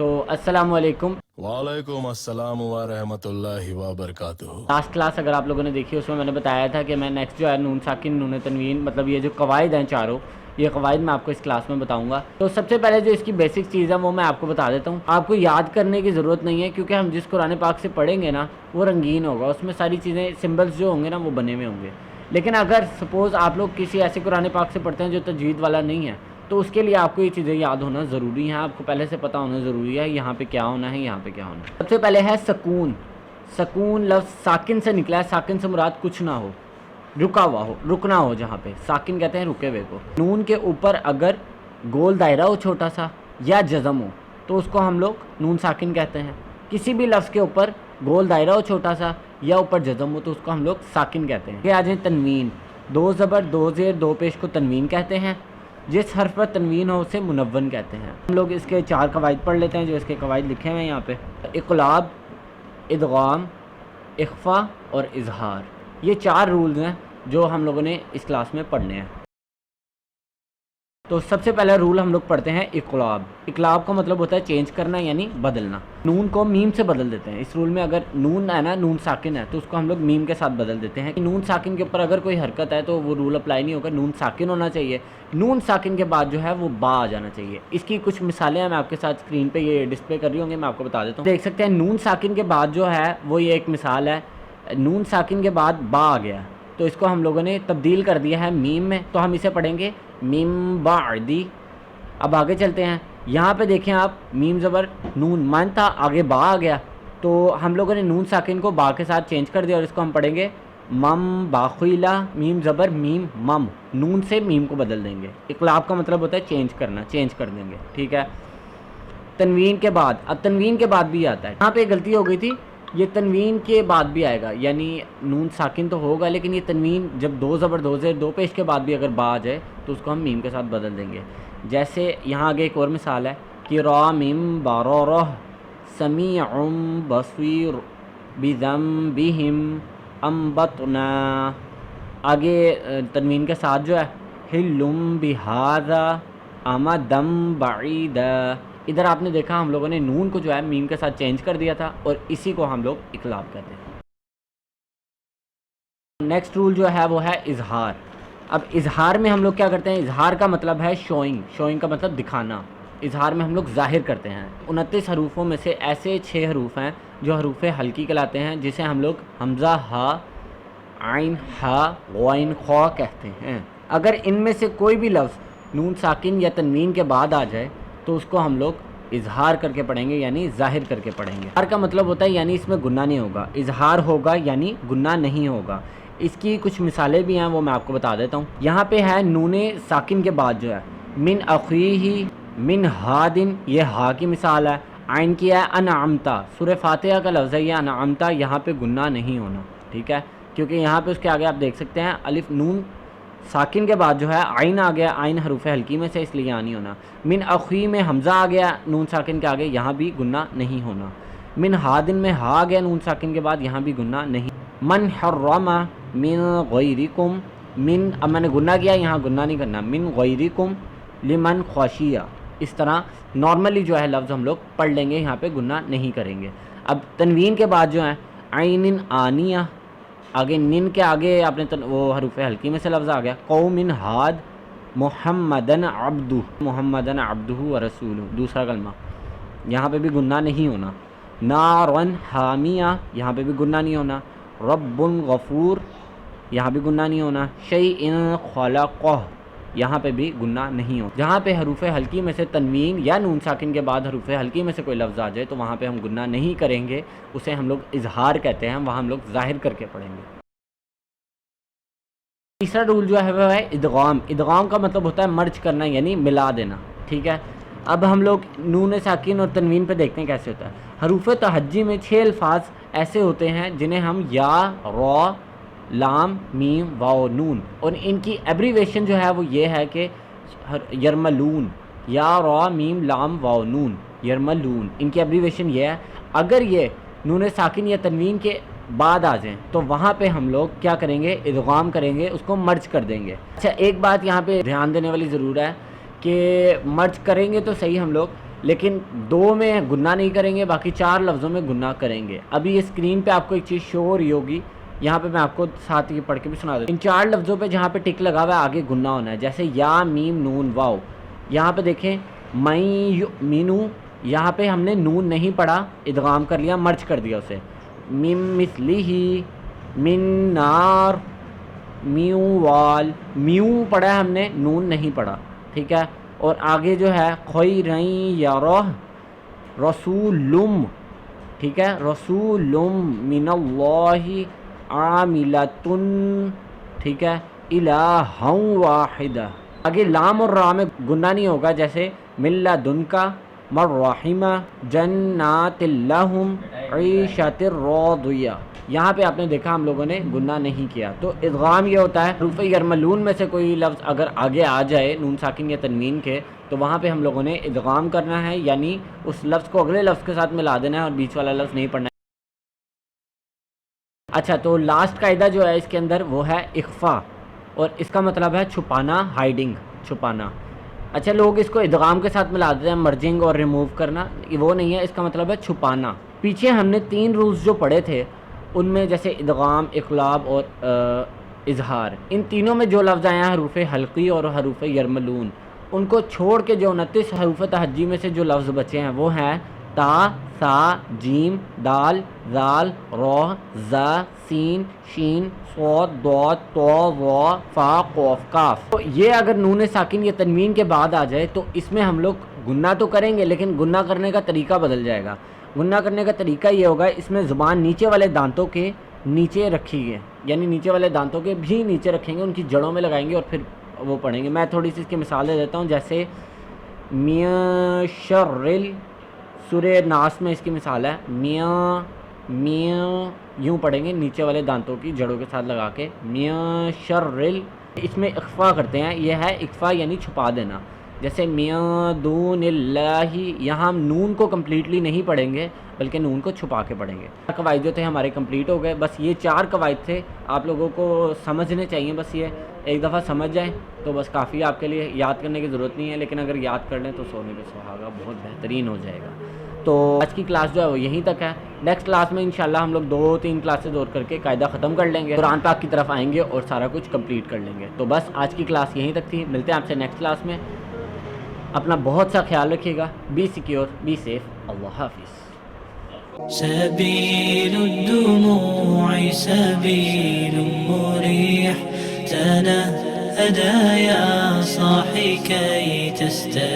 تو अस्सलाम वालेकुम। वालेकुम अस्सलाम वरहमतुल्लाहि वबरकातुहू। लास्ट क्लास अगर आप लोगों ने देखी उसमें मैंने बताया था कि मैं नेक्स्ट जो है नून साकिन नून तनवीन मतलब ये जो कवायद हैं चारों, ये कवायद मैं आपको इस क्लास में बताऊंगा। तो सबसे पहले जो इसकी बेसिक चीज़ है वो मैं आपको बता देता हूँ। आपको याद करने की ज़रूरत नहीं है क्योंकि हम जिस कुरान पाक से पढ़ेंगे ना वो रंगीन होगा, उसमें सारी चीज़ें सिम्बल्स जो होंगे ना वो बने हुए होंगे। लेकिन अगर सपोज़ आप लोग किसी ऐसे कुरान पाक से पढ़ते हैं जो तजवीद वाला नहीं है तो उसके लिए आपको ये चीज़ें याद होना ज़रूरी है, आपको पहले से पता होना ज़रूरी है यहाँ पे क्या होना है, यहाँ पे क्या होना है। सबसे पहले है सकून। सकून लफ्ज़ साकिन से निकला है। साकिन से मुराद कुछ ना हो, रुका हुआ हो, रुकना हो। जहाँ पे साकिन कहते हैं रुके हुए को। नून के ऊपर अगर गोल दायरा हो छोटा सा या जज़म हो तो उसको हम लोग नून साकिन कहते हैं। किसी भी लफ्ज़ के ऊपर गोल दायरा हो छोटा सा या ऊपर जज़म हो तो उसको हम लोग साकिन कहते हैं। आ जाए तनवीन, दो ज़बर दो ज़ेर दो पेश को तनवीन कहते हैं। जिस हर्फ पर तनवीन हो उसे मुनव्वन कहते हैं। हम लोग इसके चार कवायद पढ़ लेते हैं जो इसके कवायद लिखे हुए हैं यहाँ पे। इक़लाब, इदगाम, इख्फा और इजहार, ये चार रूल्स हैं जो हम लोगों ने इस क्लास में पढ़ने हैं। तो सबसे पहला रूल हम लोग पढ़ते हैं इक़लाब। इक़लाब का मतलब होता है चेंज करना यानी बदलना। नून को मीम से बदल देते हैं। इस रूल में अगर नून है ना, नून साकिन है तो उसको हम लोग मीम के साथ बदल देते हैं। नून साकिन के ऊपर अगर कोई हरकत है तो वो रूल अप्लाई नहीं होगा, नून साकिन होना चाहिए। नून साकिन के बाद जो है वो बा आ जाना चाहिए। इसकी कुछ मिसालें मैं आपके साथ स्क्रीन पर ये डिस्प्ले कर रही होंगी, मैं आपको बता देता हूँ। देख सकते हैं नून साकिन के बाद जो है वो ये एक मिसाल है। नून साकिन के बाद बा आ गया तो इसको हम लोगों ने तब्दील कर दिया है मीम में, तो हम इसे पढ़ेंगे मीम बादी। अब आगे चलते हैं। यहाँ पे देखें आप, मीम ज़बर नून मन था, आगे बा आ गया तो हम लोगों ने नून साकिन को बा के साथ चेंज कर दिया और इसको हम पढ़ेंगे मम बाखिला। मीम ज़बर मीम मम, नून से मीम को बदल देंगे। इक़लाब का मतलब होता है चेंज करना, चेंज कर देंगे, ठीक है। तनवीन के बाद, अब तनवीन के बाद भी आता है। यहाँ पे गलती हो गई थी, ये तनवीन के बाद भी आएगा, यानी नून साकिन तो होगा लेकिन ये तनवीन जब दो ज़बर दो ज़ेर दो पेश के बाद भी अगर बा आ जाए तो उसको हम मीम के साथ बदल देंगे। जैसे यहाँ आगे एक और मिसाल है कि रा मीम बारोह समीउम बसीर बिज़म्बिहिम अम्बतना। आगे तनवीन के साथ जो है हिल्लुम बिहाज़ा अमदम बईदा। इधर आपने देखा हम लोगों ने नून को जो है मीम के साथ चेंज कर दिया था और इसी को हम लोग इक़लाब कहते हैं। नेक्स्ट रूल जो है वो है इजहार। अब इजहार में हम लोग क्या करते हैं, इजहार का मतलब है शोइंग, शोइंग का मतलब दिखाना। इजहार में हम लोग ज़ाहिर करते हैं। 29 हरूफों में से ऐसे 6 हरूफ हैं जो हरूफ हल्की कहलाते हैं, जिसे हम लोग हमज़ा हा, आइन हा, गौइन खौ कहते हैं। अगर इनमें से कोई भी लफ्ज़ नून साकिन या तनवीन के बाद आ जाए तो उसको हम लोग इजहार करके पढ़ेंगे यानी ज़ाहिर करके पढ़ेंगे। इजहार का मतलब होता है यानी इसमें गुन्ना नहीं होगा, इजहार होगा यानी गुन्ना नहीं होगा। इसकी कुछ मिसालें भी हैं वो मैं आपको बता देता हूँ। यहाँ पे है नूने साकिन के बाद जो है मिन अख़ीही मिन हादिन, ये हा की मिसाल है। आइन की है अनअमता, सूरह फातिहा का लफ्ज़ है ये अनअमता, यहाँ पे गुन्ना नहीं होना, ठीक है, क्योंकि यहाँ पे उसके आगे आप देख सकते हैं अलिफ नून साकिन के बाद जो है आइन आ गया, आइन हरूफ हल्की में से इसलिए यहाँ नहीं होना। मिन अख़ी में हमज़ा आ गया नून साकिन के आगे, यहाँ भी गुन्ना नहीं होना। मिन हादिन में हा आ गया नून साकिन के बाद, यहाँ भी गुन्ना नहीं। मन हर्रमा मिन गैरिकुम, मिन, अब मैंने गुन्ना किया, यहाँ गुन्ना नहीं करना। मिन गैरिकुम लिमन ख़शिया, इस तरह नॉर्मली जो है लफ्ज़ हम लोग पढ़ लेंगे, यहाँ पे गुन्ना नहीं करेंगे। अब तनवीन के बाद जो है आइन आनिया, आगे निन के आगे आपने वो हरूफ हल्की में से लफ्ज़ आ गया। कौमिन हाद मुहम्मदन अब्दु, मुहम्मदन अब्दुहु व रसूलुहु, दूसरा कलमा, यहाँ पे भी गुन्ना नहीं होना। नारन हामिया, यहाँ पे भी गुन्ना नहीं होना। रब्बुन गफूर, यहाँ भी गुन्ना नहीं होना। शैइन खलक़ह, यहाँ पे भी गुन्ना नहीं हो। जहाँ पे हरूफ हल्की में से तनवीन या नून साकिन के बाद हरूफ हल्की में से कोई लफ्ज़ आ जाए तो वहाँ पे हम गुन्ना नहीं करेंगे, उसे हम लोग इजहार कहते हैं, वहाँ हम लोग ज़ाहिर करके पढ़ेंगे। तीसरा रूल जो है वह है इदगाम। इदगाम का मतलब होता है मर्ज करना यानी मिला देना, ठीक है। अब हम लोग नून साकिन और तनवीन पे देखते हैं कैसे होता है। हरूफ तहज्जी में 6 अल्फाज ऐसे होते हैं जिन्हें हम या, रॉ, लाम, मीम, वाव, नून, और इनकी एब्रीवेशन जो है वो ये है कि यरमलून, या, रॉ, मीम, लाम, वाव, नून, यरमलून, इनकी एब्रीवेशन ये है। अगर ये नून साकिन या तनवीन के बाद आ जाएं तो वहाँ पे हम लोग क्या करेंगे, इदगाम करेंगे, उसको मर्ज कर देंगे। अच्छा, एक बात यहाँ पे ध्यान देने वाली ज़रूर है कि मर्ज करेंगे तो सही हम लोग, لیکن 2 میں گناہ نہیں کریں گے، باقی 4 لفظوں میں گناہ کریں گے۔ ابھی یہ اسکرین پہ آپ کو ایک چیز شو ہو رہی ہوگی، یہاں پہ میں آپ کو ساتھ یہ پڑھ کے بھی سنا دوں۔ ان 4 لفظوں پہ جہاں پہ ٹک لگا ہوا ہے آگے گناہ ہونا ہے، جیسے یا میم نون واو۔ یہاں پہ دیکھیں میں یؤمنو، یہاں پہ ہم نے نون نہیں پڑھا، ادغام کر لیا، مرج کر دیا اسے۔ مم مثلہ، من نار، میو وال، میو پڑھا ہے ہم نے، نون نہیں پڑھا، ٹھیک ہے۔ اور آگے جو ہے خیرن یرہ رسولم، ٹھیک ہے، رسولم من اللہ عاملۃ، ٹھیک ہے، الہ واحدہ۔ آگے لام اور را میں گناہ نہیں ہوگا، جیسے من لدنک مرحمہ جنات لہم عیشۃ راضیہ۔ یہاں پہ آپ نے دیکھا ہم لوگوں نے گناہ نہیں کیا۔ تو ادغام یہ ہوتا ہے حروف یرملون میں سے کوئی لفظ اگر آگے آ جائے نون ساکن یا تنوین کے، تو وہاں پہ ہم لوگوں نے ادغام کرنا ہے، یعنی اس لفظ کو اگلے لفظ کے ساتھ ملا دینا ہے اور بیچ والا لفظ نہیں پڑھنا ہے۔ اچھا، تو لاسٹ قاعدہ جو ہے اس کے اندر وہ ہے اخفا، اور اس کا مطلب ہے چھپانا، ہائیڈنگ، چھپانا۔ اچھا، لوگ اس کو ادغام کے ساتھ ملا دیتے ہیں، مرجنگ اور ریموو کرنا، وہ نہیں ہے، اس کا مطلب ہے چھپانا۔ پیچھے ہم نے 3 رولز جو پڑھے تھے ان میں جیسے ادغام، اقلاب اور اظہار، ان تینوں میں جو لفظ آئے ہیں حروف حلقی اور حروف یرملون، ان کو چھوڑ کے جو 29 حروف تہجی میں سے جو لفظ بچے ہیں وہ ہیں تا، سا، جیم، دال، ذال، را، زا، سین، شین، صاد، ضاد، طا، ظا، فا، قاف، کاف۔ تو یہ اگر نون ساکن یا تنوین کے بعد آ جائے تو اس میں ہم لوگ گناہ تو کریں گے، لیکن گناہ کرنے کا طریقہ بدل جائے گا۔ گناہ کرنے کا طریقہ یہ ہوگا، اس میں زبان نیچے والے دانتوں کے نیچے رکھی گئے، یعنی نیچے والے دانتوں کے بھی نیچے رکھیں گے، ان کی جڑوں میں لگائیں گے اور پھر وہ پڑھیں گے۔ میں تھوڑی سی اس کی مثال دے دیتا ہوں، جیسے میاں شرل، سورہ ناس میں اس کی مثال ہے، میاں میاں یوں پڑھیں گے نیچے والے دانتوں کی جڑوں کے ساتھ لگا کے، میاں شرل۔ اس میں اخفا کرتے ہیں، یہ ہے اخفا یعنی چھپا دینا، جیسے میاں دون اللہ، یہاں ہم نون کو کمپلیٹلی نہیں پڑھیں گے بلکہ نون کو چھپا کے پڑھیں گے۔ قواعد جو تھے ہمارے کمپلیٹ ہو گئے، بس یہ 4 قواعد تھے، آپ لوگوں کو سمجھنے چاہیے، بس یہ ایک دفعہ سمجھ جائیں تو بس کافی ہے آپ کے لیے، یاد کرنے کی ضرورت نہیں ہے، لیکن اگر یاد کر لیں تو سونے پہ سہاگا بہت بہترین ہو جائے گا۔ تو آج کی کلاس جو ہے وہ یہیں تک ہے، نیکسٹ کلاس میں انشاءاللہ ہم لوگ 2-3 کلاسز اور کر کے قاعدہ ختم کر لیں گے، قرآن پاک کی طرف آئیں گے اور سارا کچھ کمپلیٹ کر لیں گے۔ تو بس آج کی کلاس یہیں تک تھی، ملتے ہیں آپ سے نیکسٹ کلاس میں، اپنا بہت سا خیال رکھیے گا، بی سیکیور، بی سیف، اللہ حافظ۔ سبيل الدموع سبيل مريح تنهدى يا صاحي كي تستريح